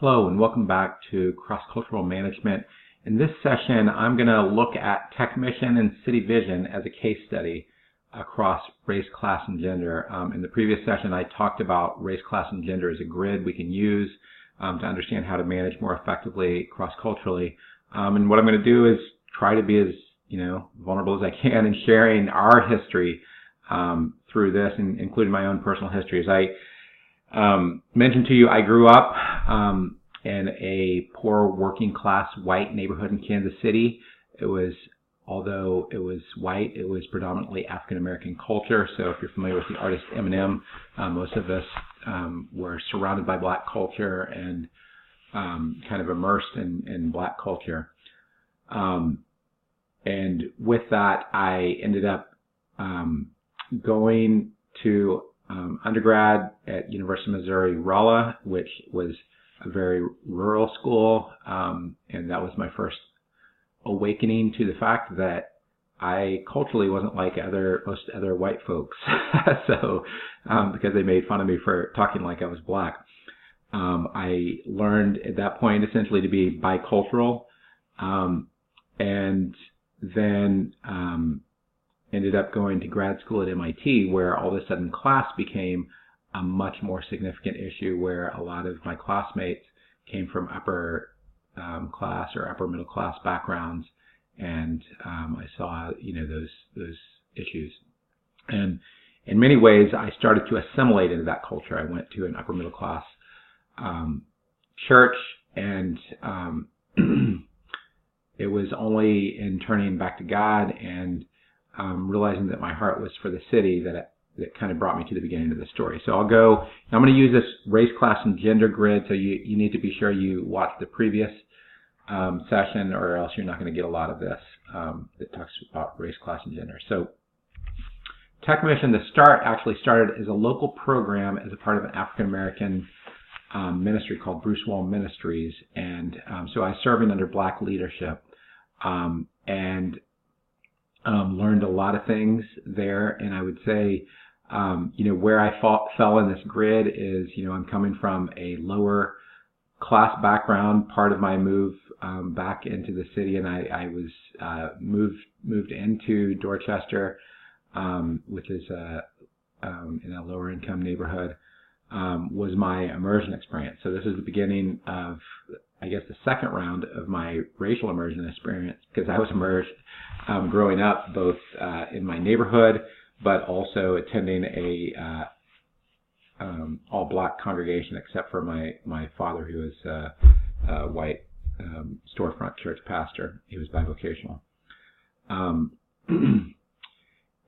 Hello and welcome back to Cross-Cultural Management. In this session, I'm going to look at TechMission and City Vision as a case study across race, class, and gender. In the previous session, I talked about race, class, and gender as a grid we can use to understand how to manage more effectively cross-culturally. And what I'm going to do is try to be as vulnerable as I can in sharing our history through this, and including my own personal history. As I mentioned to you, I grew up in a poor working class white neighborhood in Kansas City. Although it was white, it was predominantly African American culture. So if you're familiar with the artist Eminem, most of us were surrounded by black culture and kind of immersed in black culture. And with that, I ended up going to undergrad at University of Missouri Rolla, which was a very rural school, and that was my first awakening to the fact that I culturally wasn't like most other white folks. So because they made fun of me for talking like I was black, I learned at that point essentially to be bicultural, and then ended up going to grad school at MIT, where all of a sudden class became a much more significant issue, where a lot of my classmates came from upper class or upper middle class backgrounds, and I saw those issues. And in many ways, I started to assimilate into that culture. I went to an upper middle class church, and it was only in turning back to God and realizing that my heart was for the city that kind of brought me to the beginning of the story. So I'm going to use this race, class, and gender grid. So you need to be sure you watch the previous session, or else you're not going to get a lot of this that talks about race, class, and gender. So TechMission, actually started as a local program as a part of an African American ministry called Bruce Wall Ministries, and so I was serving under black leadership, and learned a lot of things there. And I would say, where I fell in this grid is, I'm coming from a lower class background. Part of my move back into the city, and I was moved into Dorchester, which is in a lower income neighborhood, was my immersion experience. So this is the beginning of, I guess, the second round of my racial immersion experience, because I was immersed growing up, both in my neighborhood, but also attending a all-black congregation, except for my father, who was a white storefront church pastor. He was bivocational.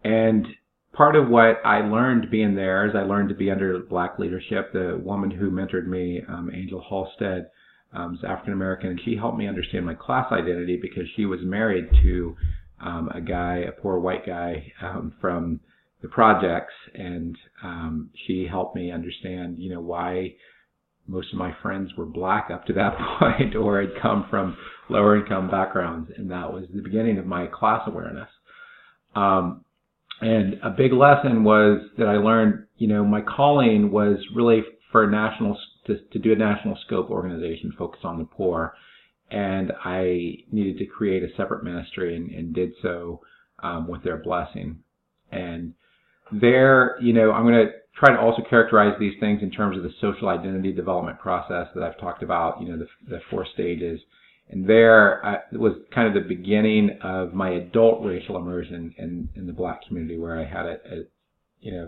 And part of what I learned being there is I learned to be under black leadership. The woman who mentored me, Angel Halstead, was African American, and she helped me understand my class identity because she was married to a poor white guy from the projects, and she helped me understand, why most of my friends were black up to that point, or had come from lower income backgrounds, and that was the beginning of my class awareness. And a big lesson was that I learned, my calling was really for to do a national scope organization focused on the poor, and I needed to create a separate ministry, and did so with their blessing. And there, I'm going to try to also characterize these things in terms of the social identity development process that I've talked about, the 4 stages. And there it was kind of the beginning of my adult racial immersion in the black community, where I had a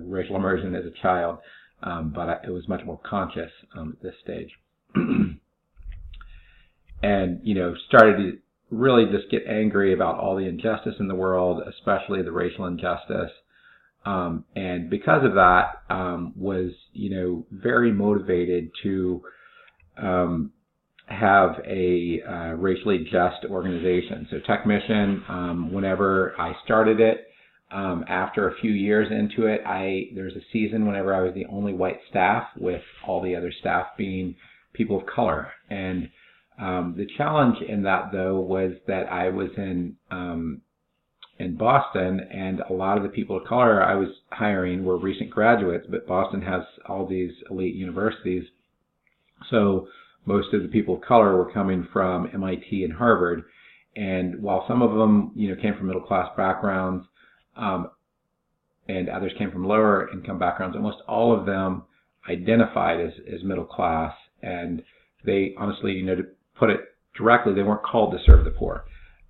racial immersion as a child, but it was much more conscious at this stage. And, started to really just get angry about all the injustice in the world, especially the racial injustice. And because of that, was, very motivated to have a racially just organization. So TechMission, whenever I started it, after a few years into it, there's a season whenever I was the only white staff, with all the other staff being people of color. And the challenge in that, though, was that I was in Boston, and a lot of the people of color I was hiring were recent graduates, but Boston has all these elite universities. So most of the people of color were coming from MIT and Harvard. And while some of them, came from middle-class backgrounds, and others came from lower income backgrounds, almost all of them identified as middle class. And they honestly, to put it directly, they weren't called to serve the poor.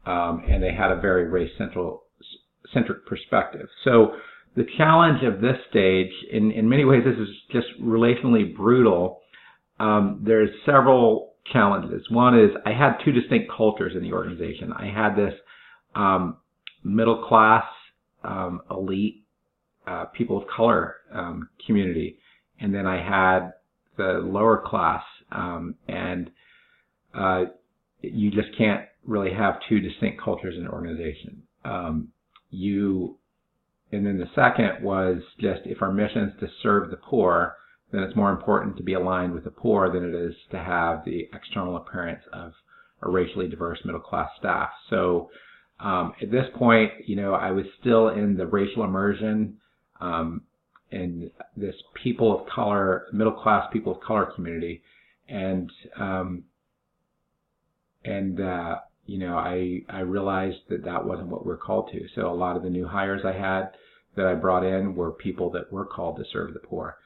And they had a very race-centric perspective. So the challenge of this stage, in many ways, this is just relationally brutal. There's several challenges. One is I had two distinct cultures in the organization. I had this middle class, elite, people of color community, and then I had the lower class, and you just can't really have two distinct cultures in an organization. And then the second was just, if our mission is to serve the poor, then it's more important to be aligned with the poor than it is to have the external appearance of a racially diverse middle-class staff. So at this point, I was still in the racial immersion in this people of color, middle-class people of color community, and I realized that wasn't what we're called to. So a lot of the new hires I had that I brought in were people that were called to serve the poor,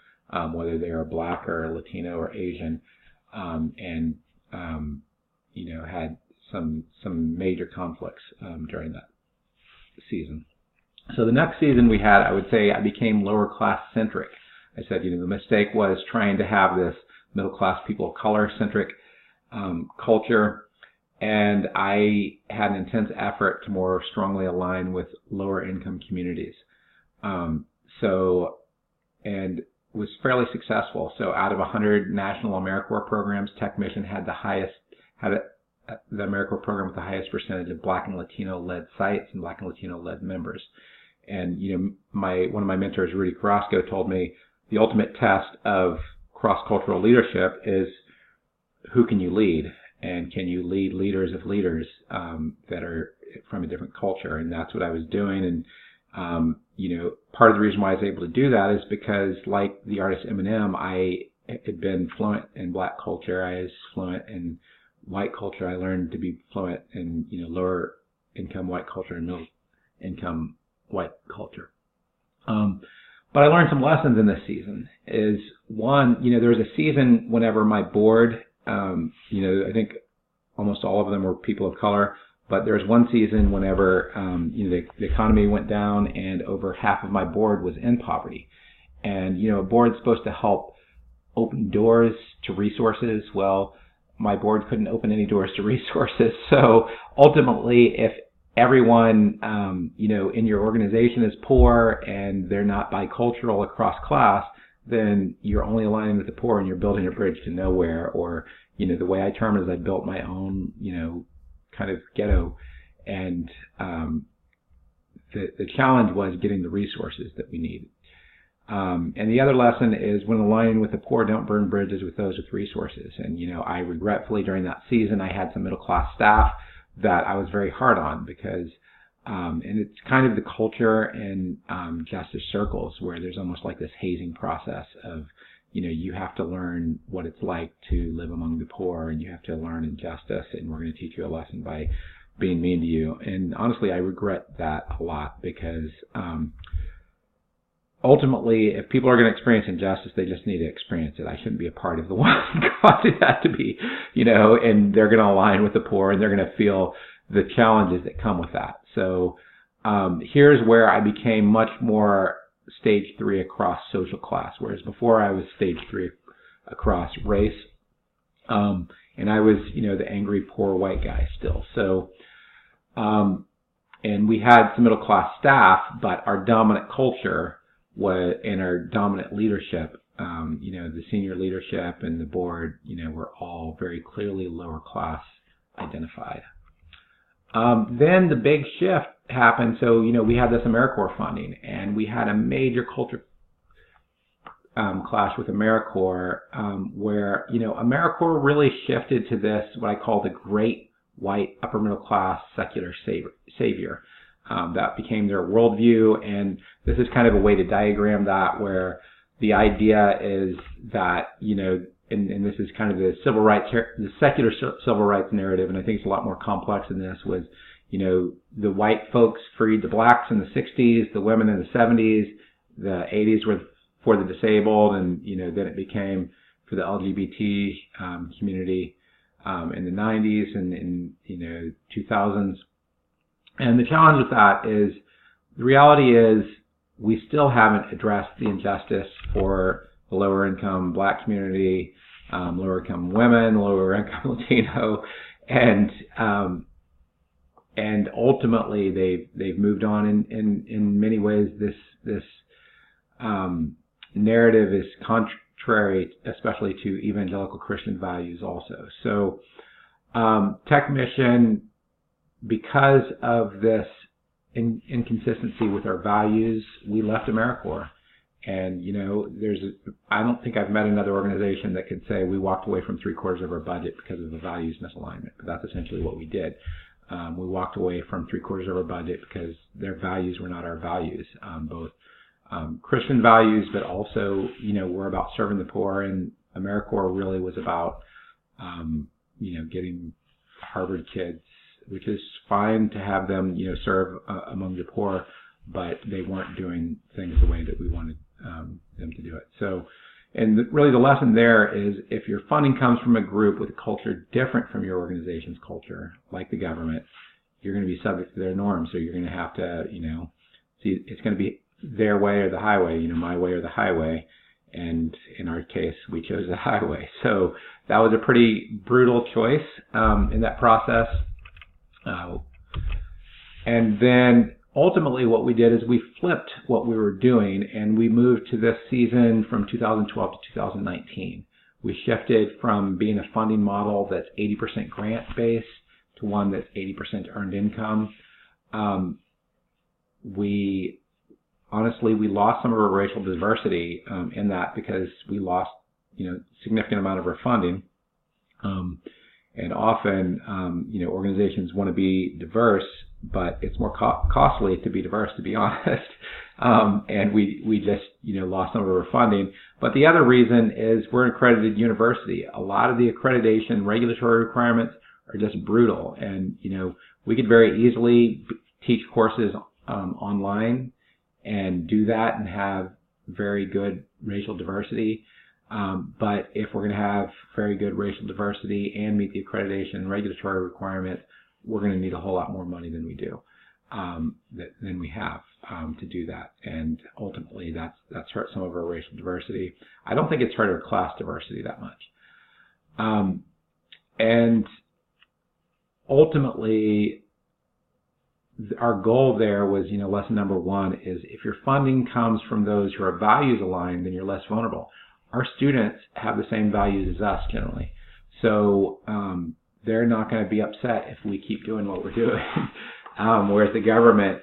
whether they are Black or Latino or Asian, and had some major conflicts during that season. So the next season we had, I would say I became lower class centric. I said, the mistake was trying to have this middle class people of color centric culture, and I had an intense effort to more strongly align with lower income communities. And was fairly successful. So out of 100 national AmeriCorps programs, TechMission had the AmeriCorps program with the highest percentage of Black and Latino led sites and Black and Latino led members. And one of my mentors, Rudy Carrasco, told me the ultimate test of cross-cultural leadership is who can you lead, and can you lead leaders of leaders that are from a different culture. And that's what I was doing. And part of the reason why I was able to do that is because, like the artist Eminem, I had been fluent in Black culture. I was fluent in white culture. I learned to be fluent in lower income white culture and middle income white culture. But I learned some lessons in this season. Is one, there was a season whenever my board, I think almost all of them were people of color. But there was one season whenever the economy went down and over half of my board was in poverty. And a board's supposed to help open doors to resources. Well, my board couldn't open any doors to resources. So ultimately, if everyone in your organization is poor and they're not bicultural across class, then you're only aligning with the poor and you're building a bridge to nowhere. Or the way I term it is I built my own kind of ghetto, and the challenge was getting the resources that we needed. And the other lesson is, when aligning with the poor, don't burn bridges with those with resources. And I regretfully, during that season, I had some middle class staff that I was very hard on because, and it's kind of the culture in justice circles where there's almost like this hazing process of, you have to learn what it's like to live among the poor, and you have to learn injustice, and we're going to teach you a lesson by being mean to you. And honestly, I regret that a lot because ultimately, if people are going to experience injustice, they just need to experience it. I shouldn't be a part of the ones who caused that to be, and they're going to align with the poor, and they're going to feel the challenges that come with that. So here's where I became much more stage 3 across social class, whereas before I was stage 3 across race, and I was, the angry poor white guy still. So, and we had some middle class staff, but our dominant culture and our dominant leadership, the senior leadership and the board, were all very clearly lower class identified. Then the big shift happened. So, we had this AmeriCorps funding, and we had a major culture clash with AmeriCorps, where, AmeriCorps really shifted to this, what I call the great white upper middle class secular savior. That became their worldview, and this is kind of a way to diagram that, where the idea is that, and this is kind of the secular civil rights narrative, and I think it's a lot more complex than this, was, the white folks freed the blacks in the 60s, the women in the 70s, the 80s were for the disabled, and, then it became for the LGBT community in the 90s and in, 2000s. And the challenge with that is, the reality is, we still haven't addressed the injustice for the lower income black community, lower income women, lower income Latino, and ultimately they've moved on in many ways. This narrative is contrary, especially to evangelical Christian values also. So TechMission, because of this inconsistency with our values, we left AmeriCorps. And, I don't think I've met another organization that could say we walked away from 3/4 of our budget because of the values misalignment. But that's essentially what we did. We walked away from 3/4 of our budget because their values were not our values, both Christian values, but also, we're about serving the poor. And AmeriCorps really was about, getting Harvard kids, which is fine to have them, serve among the poor, but they weren't doing things the way that we wanted them to do it. So, and really the lesson there is, if your funding comes from a group with a culture different from your organization's culture, like the government, you're going to be subject to their norms. So you're going to have to, see, it's going to be their way or the highway, my way or the highway. And in our case, we chose the highway. So that was a pretty brutal choice in that process. And then ultimately what we did is we flipped what we were doing, and we moved to this season from 2012 to 2019. We shifted from being a funding model that's 80% grant-based to one that's 80% earned income. We lost some of our racial diversity in that, because we lost, significant amount of our funding. And often, organizations want to be diverse, but it's more costly to be diverse, to be honest. And we just, lost some of our funding. But the other reason is we're an accredited university. A lot of the accreditation regulatory requirements are just brutal. And, we could very easily teach courses online and do that and have very good racial diversity. But if we're going to have very good racial diversity and meet the accreditation and regulatory requirements, we're going to need a whole lot more money than we do, than we have to do that. And ultimately, that's hurt some of our racial diversity. I don't think it's hurt our class diversity that much. And ultimately, our goal there was, lesson number one is, if your funding comes from those who are values aligned, then you're less vulnerable. Our students have the same values as us generally. So they're not going to be upset if we keep doing what we're doing. Whereas the government,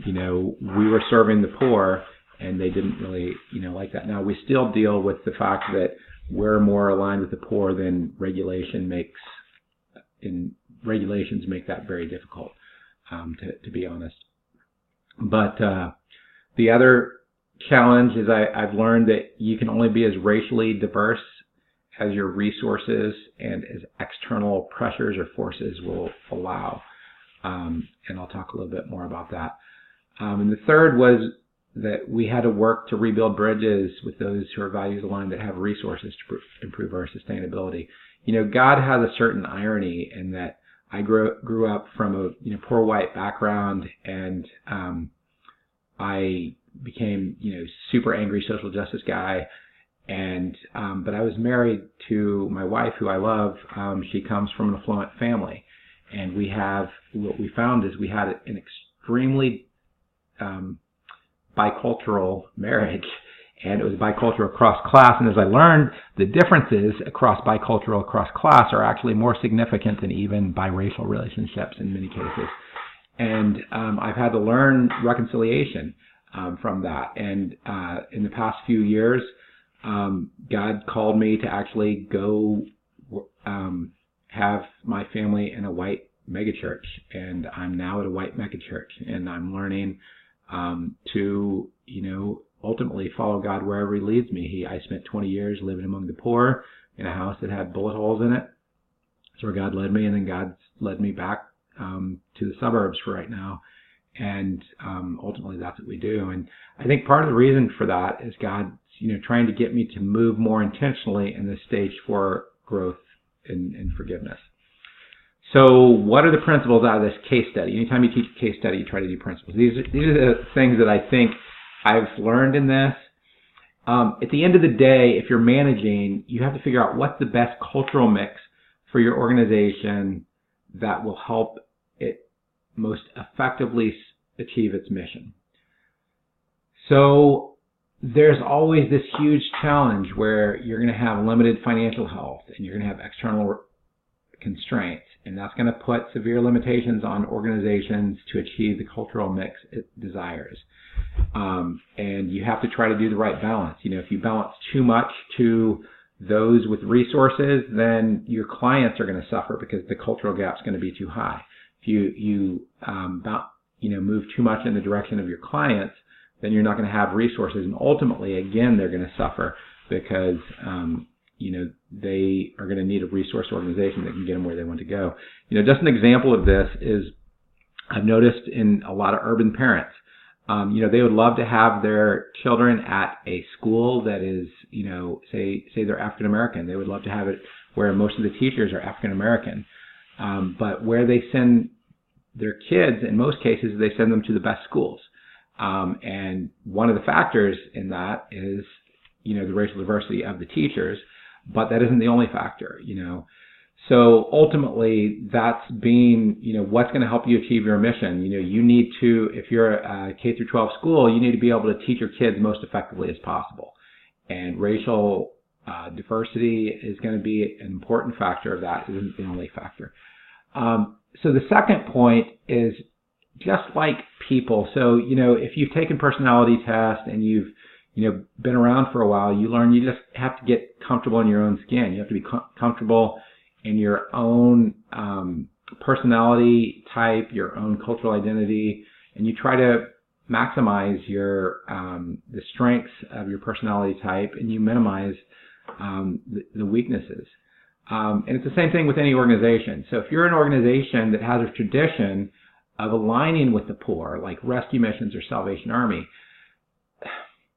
we were serving the poor, and they didn't really, like that. Now, we still deal with the fact that we're more aligned with the poor than regulations make that very difficult, to be honest. But the other challenge is I've learned that you can only be as racially diverse as your resources and as external pressures or forces will allow. And I'll talk a little bit more about that. And the third was that we had to work to rebuild bridges with those who are values aligned that have resources to improve our sustainability. God has a certain irony in that I grew up from a poor white background, and I became super angry social justice guy, and but I was married to my wife, who I love. She comes from an affluent family, and what we found is we had an extremely bicultural marriage, and it was bicultural across class. And as I learned, the differences across bicultural, across class, are actually more significant than even biracial relationships in many cases. And I've had to learn reconciliation from that. And in the past few years, God called me to actually go have my family in a white megachurch, and I'm now at a white megachurch, and I'm learning to ultimately follow God wherever He leads me. I spent 20 years living among the poor, in a house that had bullet holes in it. That's where God led me, and then God's led me back to the suburbs for right now. And ultimately, that's what we do. And I think part of the reason for that is God, trying to get me to move more intentionally in this stage 4 growth and forgiveness. So what are the principles out of this case study? Anytime you teach a case study, you try to do principles. These are the things that I think I've learned in this. At the end of the day, if you're managing, you have to figure out what's the best cultural mix for your organization that will help it most effectively achieve its mission. So there's always this huge challenge where you're going to have limited financial health and you're going to have external constraints, and that's going to put severe limitations on organizations to achieve the cultural mix it desires. And you have to try to do the right balance. If you balance too much to those with resources, then your clients are going to suffer because the cultural gap is going to be too high. If you move too much in the direction of your clients, then you're not going to have resources, and ultimately, again, they're going to suffer because they are going to need a resource organization that can get them where they want to go. Just an example of this is I've noticed in a lot of urban parents. They would love to have their children at a school that is, say they're African American. They would love to have it where most of the teachers are African American. But where they send their kids, in most cases, they send them to the best schools. And one of the factors in that is, the racial diversity of the teachers, but that isn't the only factor, So ultimately, that's being, what's going to help you achieve your mission. You need to, if you're a K through 12 school, you need to be able to teach your kids most effectively as possible. And racial diversity is going to be an important factor of that. It isn't the only factor. So the second point is just like people. So, if you've taken personality tests and you've, been around for a while, you learn you just have to get comfortable in your own skin. You have to be comfortable in your own personality type, your own cultural identity, and you try to maximize your the strengths of your personality type, and you minimize the weaknesses. And it's the same thing with any organization. So if you're an organization that has a tradition of aligning with the poor, like rescue missions or Salvation Army,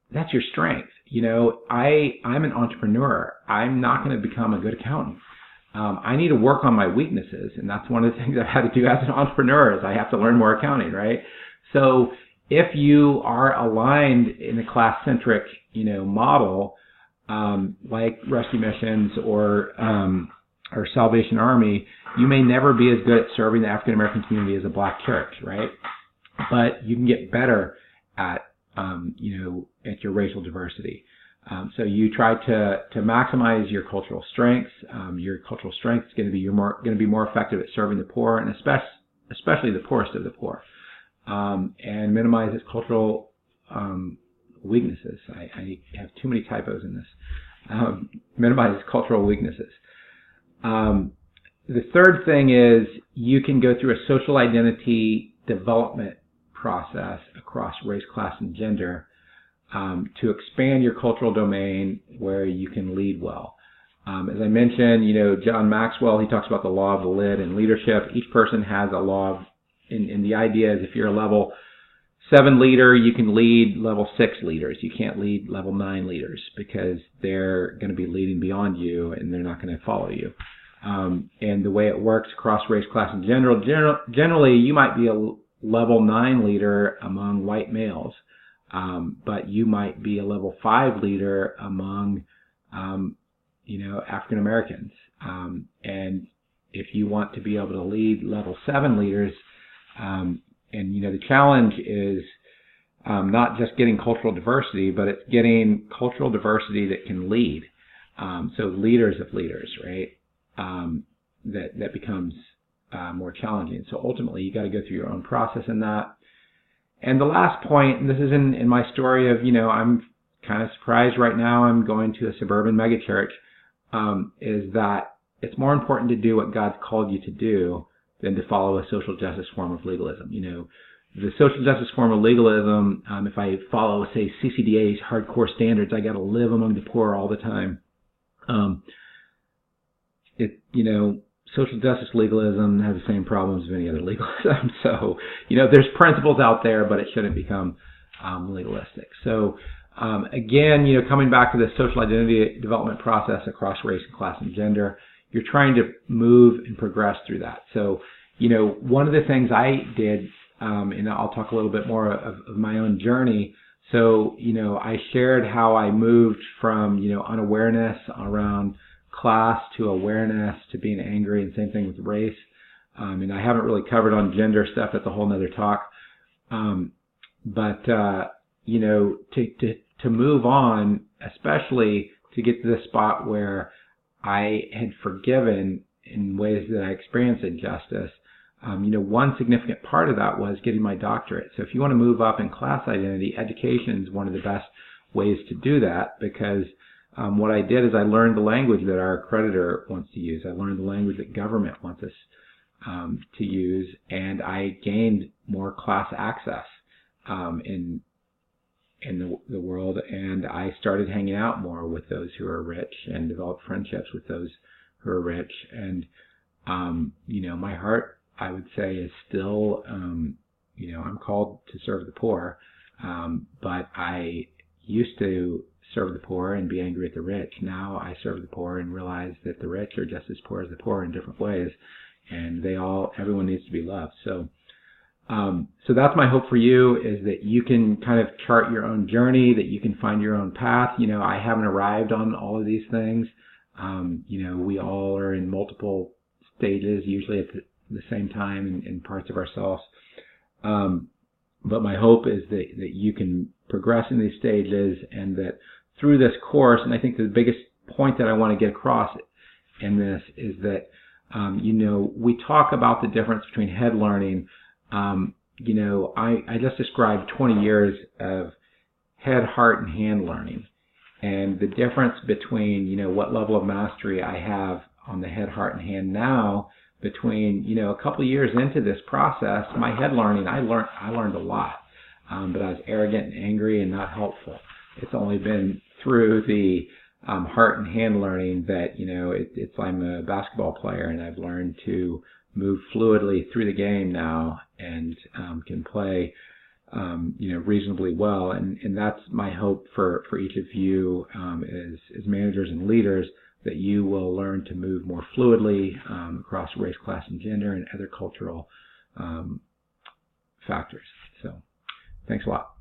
that's your strength. I'm an entrepreneur. I'm not going to become a good accountant. I need to work on my weaknesses, and that's one of the things I've had to do as an entrepreneur is I have to learn more accounting, right? So if you are aligned in a class-centric, model, like rescue missions or Salvation Army, you may never be as good at serving the African American community as a black church, right? But you can get better at at your racial diversity. So you try to maximize your cultural strengths. Your cultural strength is going to be more effective at serving the poor, and especially the poorest of the poor, and minimize its cultural weaknesses. I have too many typos in this. Minimize its cultural weaknesses. The third thing is you can go through a social identity development process across race, class, and gender to expand your cultural domain where you can lead well. As I mentioned, John Maxwell, he talks about the law of the lid in leadership. Each person has a law and the idea is if you're a level 7 leader, you can lead level 6 leaders. You can't lead level 9 leaders because they're going to be leading beyond you and they're not going to follow you. And the way it works across race, class, and gender, generally you might be a level 9 leader among white males, but you might be a level 5 leader among, African Americans. And if you want to be able to lead level 7 leaders, and the challenge is not just getting cultural diversity, but it's getting cultural diversity that can lead. So leaders of leaders, right? That becomes more challenging. So ultimately, you got to go through your own process in that. And the last point, and this is in my story of, I'm kind of surprised right now I'm going to a suburban megachurch, is that it's more important to do what God's called you to do than to follow a social justice form of legalism. The social justice form of legalism, if I follow, say, CCDA's hardcore standards, I got to live among the poor all the time. social justice legalism has the same problems as any other legalism. So, there's principles out there, but it shouldn't become legalistic. So, again, coming back to the social identity development process across race and class and gender, you're trying to move and progress through that. So, one of the things I did, and I'll talk a little bit more of my own journey. So, I shared how I moved from, unawareness around class to awareness to being angry, and same thing with race. And I haven't really covered on gender stuff. That's a whole nother talk. But to move on, especially to get to the spot where I had forgiven in ways that I experienced injustice, one significant part of that was getting my doctorate. So if you want to move up in class identity, education is one of the best ways to do that, because what I did is I learned the language that our accreditor wants to use. I learned the language that government wants us to use, and I gained more class access in the world, and I started hanging out more with those who are rich and developed friendships with those who are rich. And my heart, I would say, is still I'm called to serve the poor, but I used to serve the poor and be angry at the rich. Now I serve the poor and realize that the rich are just as poor as the poor in different ways, and everyone needs to be loved. So that's my hope for you, is that you can kind of chart your own journey, that you can find your own path. I haven't arrived on all of these things. We all are in multiple stages, usually at the same time in parts of ourselves. But my hope is that you can progress in these stages, and that through this course, and I think the biggest point that I want to get across in this is that, we talk about the difference between head learning. I just described 20 years of head, heart, and hand learning, and the difference between, what level of mastery I have on the head, heart, and hand now between, a couple of years into this process. My head learning, I learned a lot, but I was arrogant and angry and not helpful. It's only been through the heart and hand learning that, I'm a basketball player, and I've learned to move fluidly through the game now, and can play, reasonably well. And that's my hope for each of you as managers and leaders, that you will learn to move more fluidly across race, class, and gender, and other cultural factors. So thanks a lot.